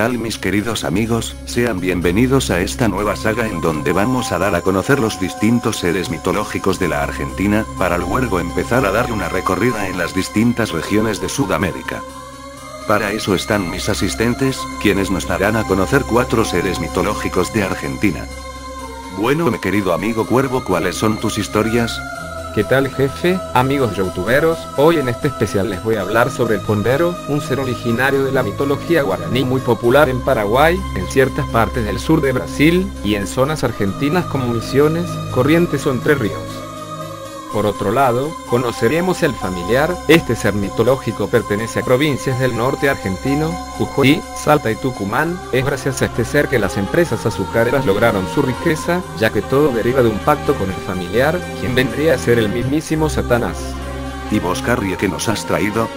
tal mis queridos amigos? Sean bienvenidos a esta nueva saga en donde vamos a dar a conocer los distintos seres mitológicos de la Argentina, para luego empezar a dar una recorrida en las distintas regiones de Sudamérica. Para eso están mis asistentes, quienes nos darán a conocer 4 seres mitológicos de Argentina. Bueno, mi querido amigo Cuervo, ¿cuáles son tus historias? ¿Qué tal, jefe, amigos youtuberos? Hoy en este especial les voy a hablar sobre el pondero, un ser originario de la mitología guaraní muy popular en Paraguay, en ciertas partes del sur de Brasil, y en zonas argentinas como Misiones, Corrientes o Entre Ríos. Por otro lado, conoceremos el familiar. Este ser mitológico pertenece a provincias del norte argentino, Jujuy, Salta y Tucumán. Es gracias a este ser que las empresas azucareras lograron su riqueza, ya que todo deriva de un pacto con el familiar, quien vendría a ser el mismísimo Satanás. ¿Y vos, Carrie, qué nos has traído?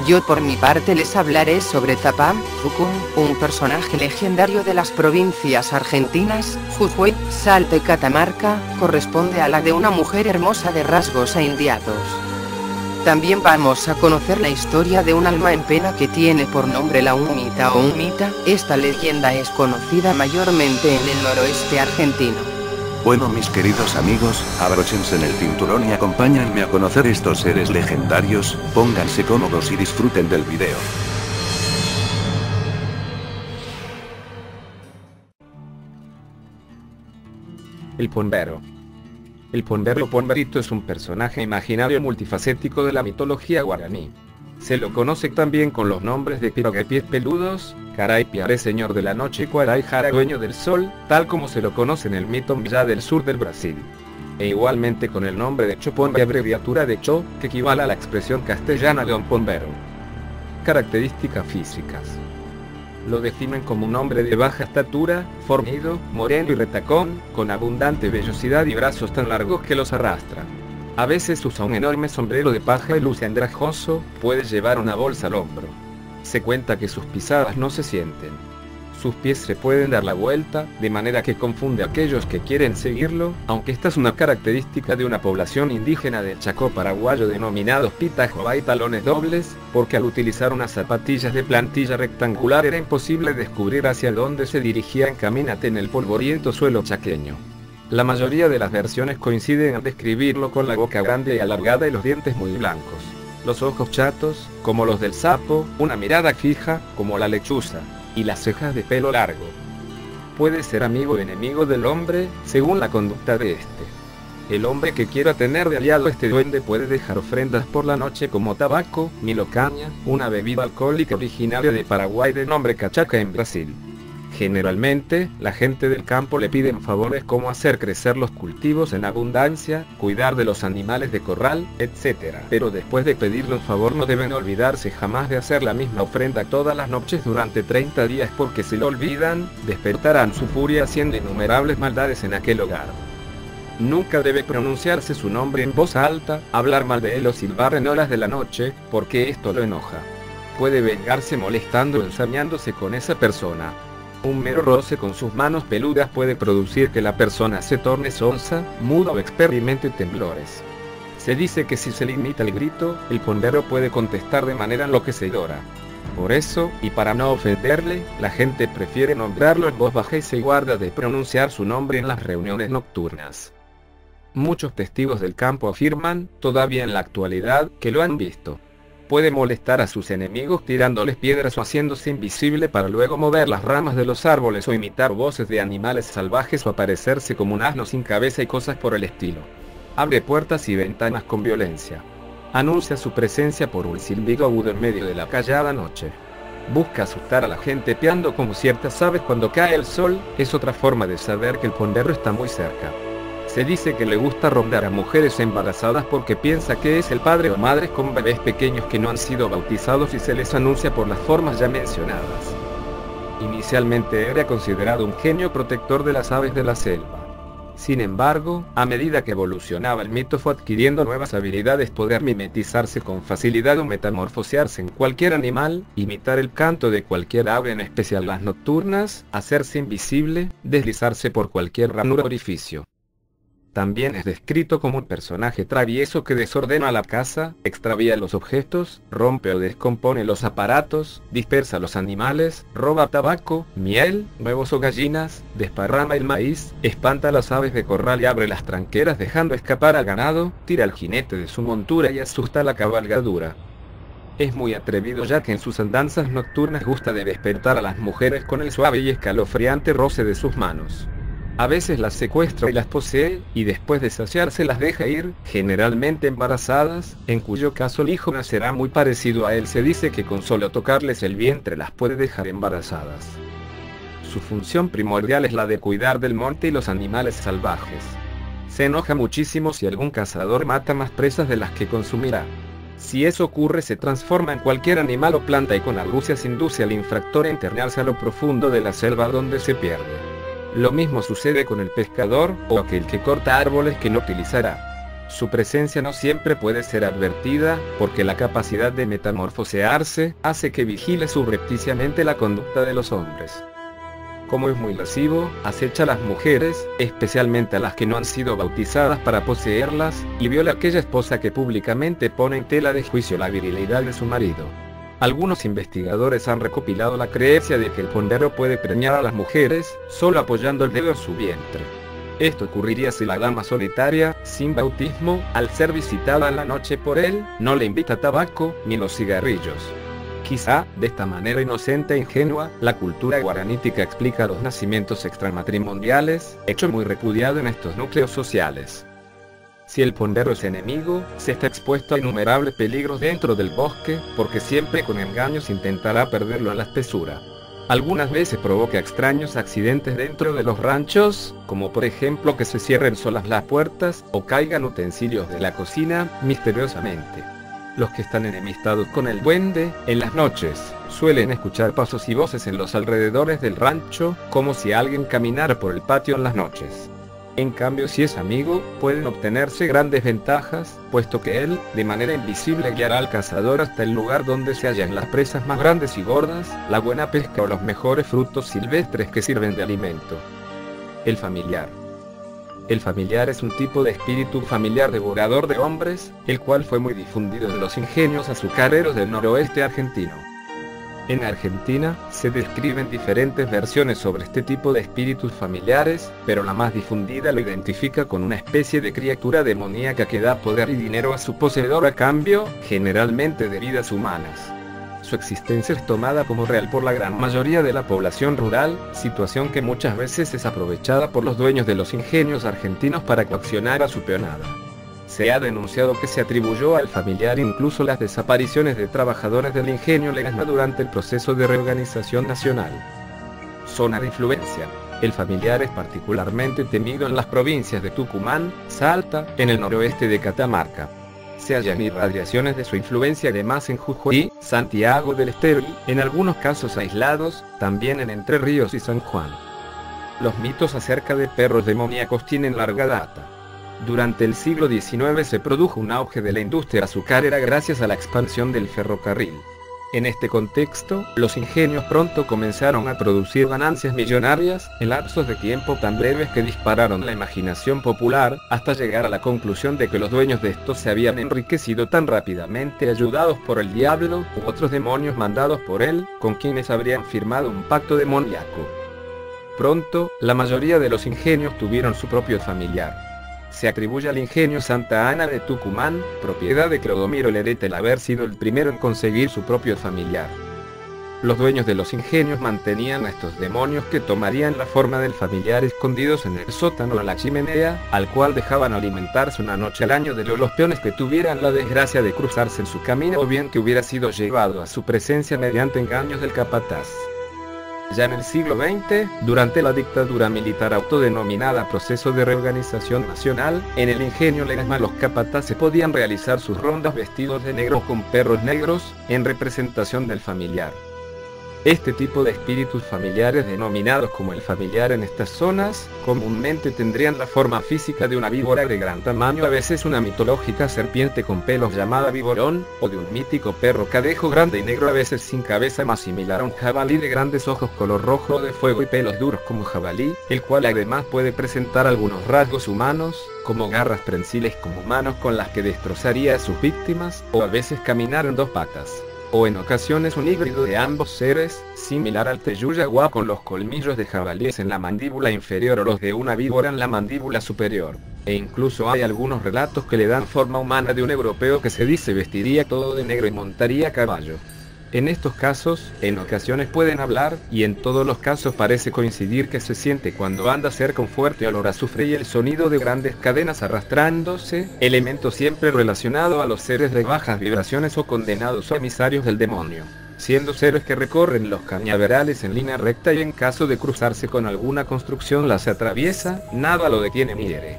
Yo por mi parte les hablaré sobre Zapam Fucum, un personaje legendario de las provincias argentinas, Jujuy, Salta y Catamarca. Corresponde a la de una mujer hermosa de rasgos aindiados. También vamos a conocer la historia de un alma en pena que tiene por nombre la Humita o Humita. Esta leyenda es conocida mayormente en el noroeste argentino. Bueno, mis queridos amigos, abróchense en el cinturón y acompáñenme a conocer estos seres legendarios. Pónganse cómodos y disfruten del video. El pondero. El pondero o pomberito es un personaje imaginario multifacético de la mitología guaraní. Se lo conoce también con los nombres de Piroguepies Peludos, Caray Piare Señor de la Noche y Cuaray Jara Dueño del Sol, tal como se lo conoce en el mito Maya del sur del Brasil. E igualmente con el nombre de Chopombe, abreviatura de Cho, que equivale a la expresión castellana de un pombero. Características físicas. Lo definen como un hombre de baja estatura, fornido, moreno y retacón, con abundante vellosidad y brazos tan largos que los arrastran. A veces usa un enorme sombrero de paja y luce andrajoso, puede llevar una bolsa al hombro. Se cuenta que sus pisadas no se sienten. Sus pies se pueden dar la vuelta, de manera que confunde a aquellos que quieren seguirlo, aunque esta es una característica de una población indígena del Chacó paraguayo denominados Pitajobá y talones dobles, porque al utilizar unas zapatillas de plantilla rectangular era imposible descubrir hacia dónde se dirigía en caminata en el polvoriento suelo chaqueño. La mayoría de las versiones coinciden en describirlo con la boca grande y alargada y los dientes muy blancos. Los ojos chatos, como los del sapo, una mirada fija, como la lechuza, y las cejas de pelo largo. Puede ser amigo o enemigo del hombre, según la conducta de este. El hombre que quiera tener de aliado a este duende puede dejar ofrendas por la noche como tabaco, milocaña, una bebida alcohólica originaria de Paraguay de nombre cachaca en Brasil. Generalmente, la gente del campo le piden favores como hacer crecer los cultivos en abundancia, cuidar de los animales de corral, etc. Pero después de pedirle un favor no deben olvidarse jamás de hacer la misma ofrenda todas las noches durante 30 días, porque si lo olvidan, despertarán su furia haciendo innumerables maldades en aquel hogar. Nunca debe pronunciarse su nombre en voz alta, hablar mal de él o silbar en horas de la noche, porque esto lo enoja. Puede vengarse molestando o ensañándose con esa persona. Un mero roce con sus manos peludas puede producir que la persona se torne sonsa, muda o experimente temblores. Se dice que si se le imita el grito, el pondero puede contestar de manera enloquecedora. Por eso, y para no ofenderle, la gente prefiere nombrarlo en voz baja y se guarda de pronunciar su nombre en las reuniones nocturnas. Muchos testigos del campo afirman, todavía en la actualidad, que lo han visto. Puede molestar a sus enemigos tirándoles piedras o haciéndose invisible para luego mover las ramas de los árboles o imitar voces de animales salvajes o aparecerse como un asno sin cabeza y cosas por el estilo. Abre puertas y ventanas con violencia. Anuncia su presencia por un silbido agudo en medio de la callada noche. Busca asustar a la gente peando como ciertas aves cuando cae el sol. Es otra forma de saber que el pondero está muy cerca. Se dice que le gusta rondar a mujeres embarazadas porque piensa que es el padre o madre con bebés pequeños que no han sido bautizados y se les anuncia por las formas ya mencionadas. Inicialmente era considerado un genio protector de las aves de la selva. Sin embargo, a medida que evolucionaba el mito fue adquiriendo nuevas habilidades: poder mimetizarse con facilidad o metamorfosearse en cualquier animal, imitar el canto de cualquier ave, en especial las nocturnas, hacerse invisible, deslizarse por cualquier ranura o orificio. También es descrito como un personaje travieso que desordena la casa, extravía los objetos, rompe o descompone los aparatos, dispersa los animales, roba tabaco, miel, huevos o gallinas, desparrama el maíz, espanta a las aves de corral y abre las tranqueras dejando escapar al ganado, tira al jinete de su montura y asusta a la cabalgadura. Es muy atrevido ya que en sus andanzas nocturnas gusta de despertar a las mujeres con el suave y escalofriante roce de sus manos. A veces las secuestra y las posee, y después de saciarse las deja ir, generalmente embarazadas, en cuyo caso el hijo nacerá muy parecido a él. Se dice que con solo tocarles el vientre las puede dejar embarazadas. Su función primordial es la de cuidar del monte y los animales salvajes. Se enoja muchísimo si algún cazador mata más presas de las que consumirá. Si eso ocurre, se transforma en cualquier animal o planta y con argucias induce al infractor a internarse a lo profundo de la selva donde se pierde. Lo mismo sucede con el pescador, o aquel que corta árboles que no utilizará. Su presencia no siempre puede ser advertida, porque la capacidad de metamorfosearse hace que vigile subrepticiamente la conducta de los hombres. Como es muy lascivo, acecha a las mujeres, especialmente a las que no han sido bautizadas para poseerlas, y viola a aquella esposa que públicamente pone en tela de juicio la virilidad de su marido. Algunos investigadores han recopilado la creencia de que el pondero puede preñar a las mujeres, solo apoyando el dedo en su vientre. Esto ocurriría si la dama solitaria, sin bautismo, al ser visitada en la noche por él, no le invita tabaco, ni los cigarrillos. Quizá, de esta manera inocente e ingenua, la cultura guaranítica explica los nacimientos extramatrimoniales, hecho muy repudiado en estos núcleos sociales. Si el pondero es enemigo, se está expuesto a innumerables peligros dentro del bosque, porque siempre con engaños intentará perderlo en la espesura. Algunas veces provoca extraños accidentes dentro de los ranchos, como por ejemplo que se cierren solas las puertas, o caigan utensilios de la cocina, misteriosamente. Los que están enemistados con el duende, en las noches, suelen escuchar pasos y voces en los alrededores del rancho, como si alguien caminara por el patio en las noches. En cambio, si es amigo, pueden obtenerse grandes ventajas, puesto que él, de manera invisible, guiará al cazador hasta el lugar donde se hallan las presas más grandes y gordas, la buena pesca o los mejores frutos silvestres que sirven de alimento. El familiar. El familiar es un tipo de espíritu familiar devorador de hombres, el cual fue muy difundido en los ingenios azucareros del noroeste argentino. En Argentina, se describen diferentes versiones sobre este tipo de espíritus familiares, pero la más difundida lo identifica con una especie de criatura demoníaca que da poder y dinero a su poseedor a cambio, generalmente de vidas humanas. Su existencia es tomada como real por la gran mayoría de la población rural, situación que muchas veces es aprovechada por los dueños de los ingenios argentinos para coaccionar a su peonada. Se ha denunciado que se atribuyó al familiar incluso las desapariciones de trabajadores del ingenio Ledesma durante el proceso de reorganización nacional. Zona de influencia. El familiar es particularmente temido en las provincias de Tucumán, Salta, en el noroeste de Catamarca. Se hallan irradiaciones de su influencia además en Jujuy, Santiago del Estero y, en algunos casos aislados, también en Entre Ríos y San Juan. Los mitos acerca de perros demoníacos tienen larga data. Durante el siglo XIX se produjo un auge de la industria azucarera gracias a la expansión del ferrocarril. En este contexto, los ingenios pronto comenzaron a producir ganancias millonarias, en lapsos de tiempo tan breves que dispararon la imaginación popular, hasta llegar a la conclusión de que los dueños de estos se habían enriquecido tan rápidamente ayudados por el diablo, u otros demonios mandados por él, con quienes habrían firmado un pacto demoníaco. Pronto, la mayoría de los ingenios tuvieron su propio familiar. Se atribuye al ingenio Santa Ana de Tucumán, propiedad de Clodomiro Lereta, el haber sido el primero en conseguir su propio familiar. Los dueños de los ingenios mantenían a estos demonios que tomarían la forma del familiar escondidos en el sótano o la chimenea, al cual dejaban alimentarse una noche al año de los peones que tuvieran la desgracia de cruzarse en su camino o bien que hubiera sido llevado a su presencia mediante engaños del capataz. Ya en el siglo XX, durante la dictadura militar autodenominada Proceso de Reorganización Nacional, en el ingenio Ledesma los capataces podían realizar sus rondas vestidos de negro con perros negros, en representación del familiar. Este tipo de espíritus familiares, denominados como el familiar en estas zonas, comúnmente tendrían la forma física de una víbora de gran tamaño, a veces una mitológica serpiente con pelos llamada víborón, o de un mítico perro cadejo grande y negro, a veces sin cabeza, más similar a un jabalí, de grandes ojos color rojo de fuego y pelos duros como jabalí, el cual además puede presentar algunos rasgos humanos, como garras prensiles como manos con las que destrozaría a sus víctimas, o a veces caminar en dos patas. O en ocasiones un híbrido de ambos seres, similar al teyuyaguá, con los colmillos de jabalíes en la mandíbula inferior o los de una víbora en la mandíbula superior. E incluso hay algunos relatos que le dan forma humana de un europeo que se dice vestiría todo de negro y montaría a caballo. En estos casos, en ocasiones pueden hablar, y en todos los casos parece coincidir que se siente cuando anda cerca un fuerte olor a azufre y el sonido de grandes cadenas arrastrándose, elemento siempre relacionado a los seres de bajas vibraciones o condenados o emisarios del demonio, siendo seres que recorren los cañaverales en línea recta y en caso de cruzarse con alguna construcción las atraviesa, nada lo detiene ni hiere.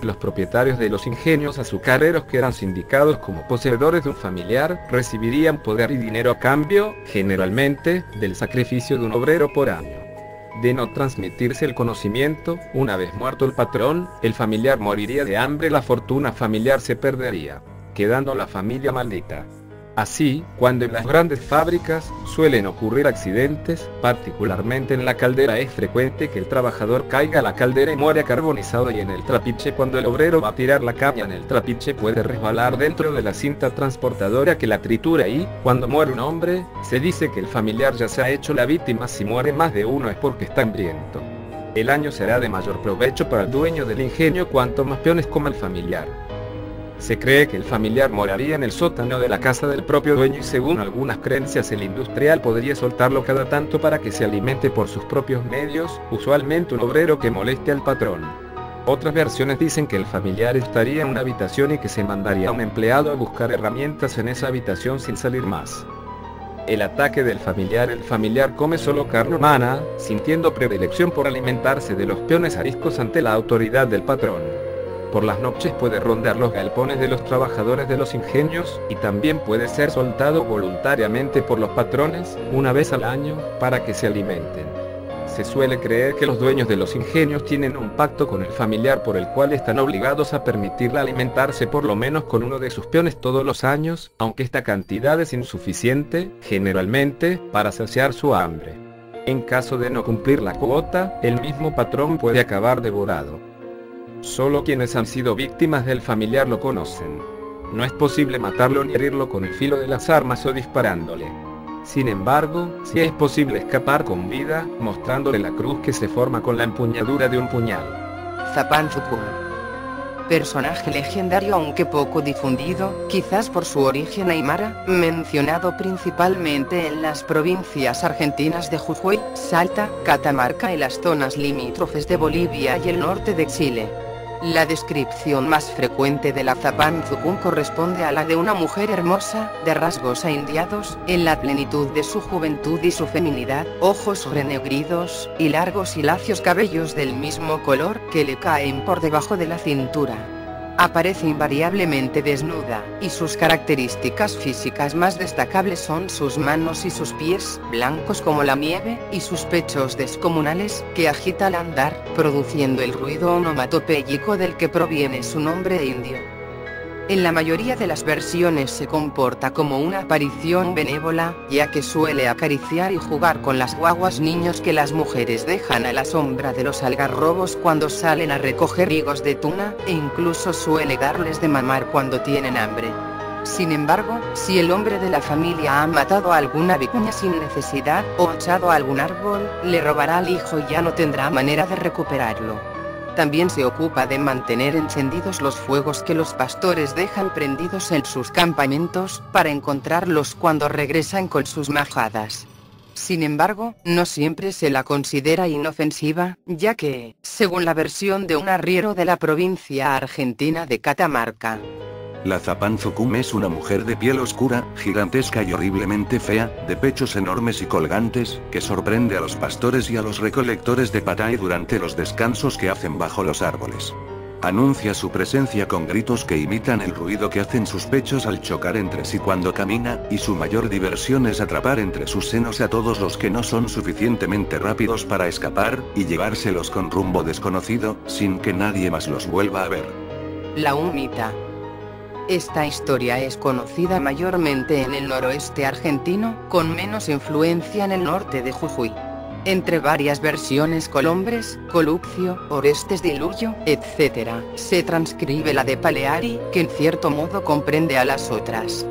Los propietarios de los ingenios azucareros, que eran sindicados como poseedores de un familiar, recibirían poder y dinero a cambio, generalmente, del sacrificio de un obrero por año. De no transmitirse el conocimiento, una vez muerto el patrón, el familiar moriría de hambre, la fortuna familiar se perdería, quedando la familia maldita. Así, cuando en las grandes fábricas suelen ocurrir accidentes, particularmente en la caldera, es frecuente que el trabajador caiga a la caldera y muere carbonizado, y en el trapiche, cuando el obrero va a tirar la caña en el trapiche, puede resbalar dentro de la cinta transportadora que la tritura, y, cuando muere un hombre, se dice que el familiar ya se ha hecho la víctima. Si muere más de uno es porque está hambriento. El año será de mayor provecho para el dueño del ingenio cuanto más peones coma el familiar. Se cree que el familiar moraría en el sótano de la casa del propio dueño, y según algunas creencias el industrial podría soltarlo cada tanto para que se alimente por sus propios medios, usualmente un obrero que moleste al patrón. Otras versiones dicen que el familiar estaría en una habitación y que se mandaría a un empleado a buscar herramientas en esa habitación sin salir más. El ataque del familiar: el familiar come solo carne humana, sintiendo predilección por alimentarse de los peones ariscos ante la autoridad del patrón. Por las noches puede rondar los galpones de los trabajadores de los ingenios, y también puede ser soltado voluntariamente por los patrones, una vez al año, para que se alimenten. Se suele creer que los dueños de los ingenios tienen un pacto con el familiar por el cual están obligados a permitirle alimentarse por lo menos con uno de sus peones todos los años, aunque esta cantidad es insuficiente, generalmente, para saciar su hambre. En caso de no cumplir la cuota, el mismo patrón puede acabar devorado. Solo quienes han sido víctimas del familiar lo conocen. No es posible matarlo ni herirlo con el filo de las armas o disparándole. Sin embargo, sí es posible escapar con vida, mostrándole la cruz que se forma con la empuñadura de un puñal. Zapán Zucum. Personaje legendario aunque poco difundido, quizás por su origen aymara, mencionado principalmente en las provincias argentinas de Jujuy, Salta, Catamarca y las zonas limítrofes de Bolivia y el norte de Chile. La descripción más frecuente de la Zapán Zucum corresponde a la de una mujer hermosa, de rasgos aindiados, en la plenitud de su juventud y su feminidad, ojos renegridos, y largos y lacios cabellos del mismo color, que le caen por debajo de la cintura. Aparece invariablemente desnuda, y sus características físicas más destacables son sus manos y sus pies, blancos como la nieve, y sus pechos descomunales, que agita al andar, produciendo el ruido onomatopéyico del que proviene su nombre indio. En la mayoría de las versiones se comporta como una aparición benévola, ya que suele acariciar y jugar con las guaguas niños que las mujeres dejan a la sombra de los algarrobos cuando salen a recoger higos de tuna, e incluso suele darles de mamar cuando tienen hambre. Sin embargo, si el hombre de la familia ha matado a alguna vicuña sin necesidad, o echado a algún árbol, le robará al hijo y ya no tendrá manera de recuperarlo. También se ocupa de mantener encendidos los fuegos que los pastores dejan prendidos en sus campamentos, para encontrarlos cuando regresan con sus majadas. Sin embargo, no siempre se la considera inofensiva, ya que, según la versión de un arriero de la provincia argentina de Catamarca, la Zapán Zucum es una mujer de piel oscura, gigantesca y horriblemente fea, de pechos enormes y colgantes, que sorprende a los pastores y a los recolectores de patay durante los descansos que hacen bajo los árboles. Anuncia su presencia con gritos que imitan el ruido que hacen sus pechos al chocar entre sí cuando camina, y su mayor diversión es atrapar entre sus senos a todos los que no son suficientemente rápidos para escapar, y llevárselos con rumbo desconocido, sin que nadie más los vuelva a ver. La humita. Esta historia es conocida mayormente en el noroeste argentino, con menos influencia en el norte de Jujuy. Entre varias versiones Colombres, Coluccio, Orestes Diluyo, etc., se transcribe la de Paleari, que en cierto modo comprende a las otras.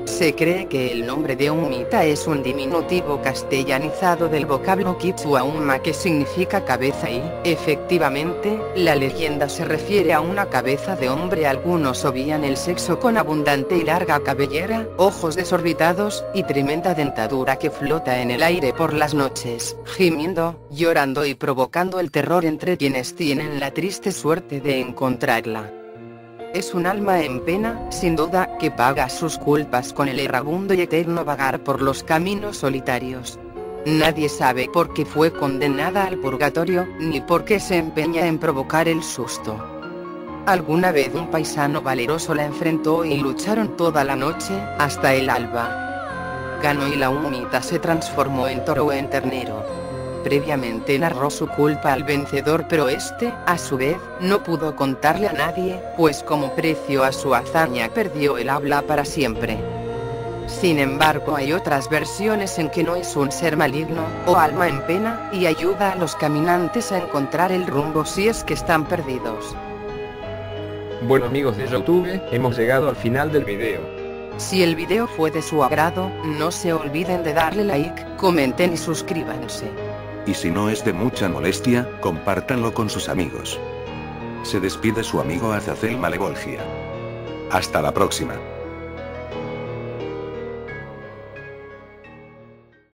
Se cree que el nombre de humita es un diminutivo castellanizado del vocablo quichua uma, que significa cabeza, y, efectivamente, la leyenda se refiere a una cabeza de hombre. Algunos obvían el sexo con abundante y larga cabellera, ojos desorbitados, y tremenda dentadura que flota en el aire por las noches, gimiendo, llorando y provocando el terror entre quienes tienen la triste suerte de encontrarla. Es un alma en pena, sin duda, que paga sus culpas con el errabundo y eterno vagar por los caminos solitarios. Nadie sabe por qué fue condenada al purgatorio, ni por qué se empeña en provocar el susto. Alguna vez un paisano valeroso la enfrentó y lucharon toda la noche, hasta el alba. Ganó y la humita se transformó en toro o en ternero. Previamente narró su culpa al vencedor, pero este, a su vez, no pudo contarle a nadie, pues como precio a su hazaña perdió el habla para siempre. Sin embargo, hay otras versiones en que no es un ser maligno, o alma en pena, y ayuda a los caminantes a encontrar el rumbo si es que están perdidos. Bueno amigos de YouTube, hemos llegado al final del video. Si el video fue de su agrado, no se olviden de darle like, comenten y suscríbanse. Y si no es de mucha molestia, compártanlo con sus amigos. Se despide su amigo Azazel Malevolgia. Hasta la próxima.